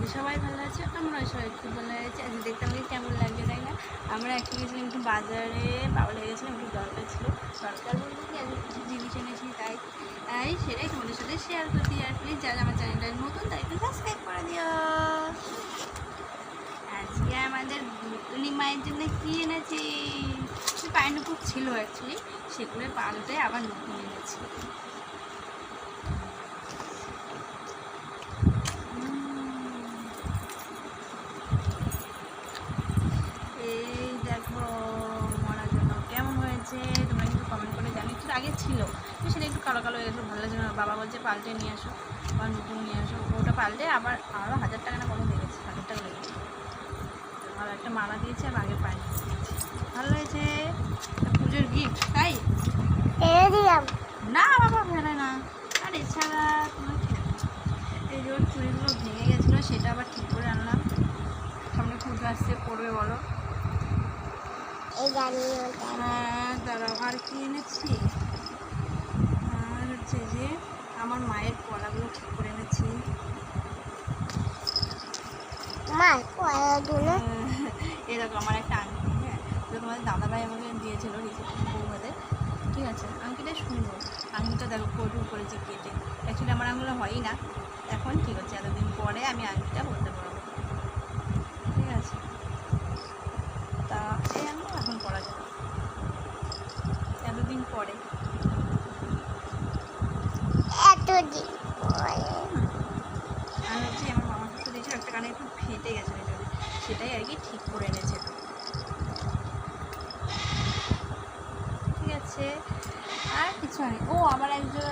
করি সবাই ভালো আছে, আমরা সবাই খুব ভালো আছি। আজকে দেখতে আমাকে কেমন লাগছে তাই না? আমরা একটু গেছিলাম একটু বাজারে, বাবা লেগেছিলাম একটু দরকার ছিল। দরকার বলতে কি আমি কিছু জিনিস এনেছি, তাই সেটাই তোমাদের সাথে শেয়ার করতে। আর প্লিজ যারা আমার চ্যানেলটা নতুন তাই একটু সাবস্ক্রাইব করে দিও। আজকে আমাদের বুতুলি মায়ের জন্য কি এনেছি, পাইনাপল ছিল অ্যাকচুয়ালি, সেগুলো পাল্টে আবার নতুন এনেছি। এই দেখো মরার জন্য কেমন হয়েছে তোমরা কিন্তু কমেন্ট করে জানো। একটু আগে ছিল তো সেটা একটু কালো কালো হয়ে গেছিলো, ভালো লাগছে না। বাবা বলছে পাল্টে নিয়ে আসো বা নতুন নিয়ে আসো, ওটা পাল্টে আবার আরও 1000 টাকা না কত লেগেছে, 1000 টাকা লেগেছে। ভালো একটা মালা দিয়েছে আর আগে পায়নি দিয়েছে, ভালো হয়েছে। পুজোর গিফট তাই না বাবা ফেলে না। আর এছাড়া তোমার এই যে চুড়িগুলো ভেঙে গেছিলো সেটা আবার ঠিক করে আনলাম। সামনে পুজো আসছে, পড়বে বলো। দাঁড়াও আর কি এনেছি, আর হচ্ছে যে আমার মায়ের পড়াগুলো ঠিক করে এনেছি। এই দেখো আমার একটা আংটি, হ্যাঁ তো তোমাদের দাদাভাই আমাকে দিয়েছিল বৌভাতে, ঠিক আছে। আংটিটা সুন্দর, আংটিটা দেখো কটু করেছে কেটে। অ্যাকচুয়ালি আমার আঙুলে হয়ই না, এখন ঠিক হচ্ছে, এতদিন পরে আমি আংটিটা বলতে পারবো, ঠিক আছে। তা এই আঙুল এখন পরা যাবে এতদিন পরে। আর হচ্ছে আমার মামা শ্বশুর দিয়েছিল একটা কানে একটু ফেটে গেছে, সেটাই আর কি ঠিক করে এনেছে, ঠিক আছে। আর কিছু নেই। ও আমার একজন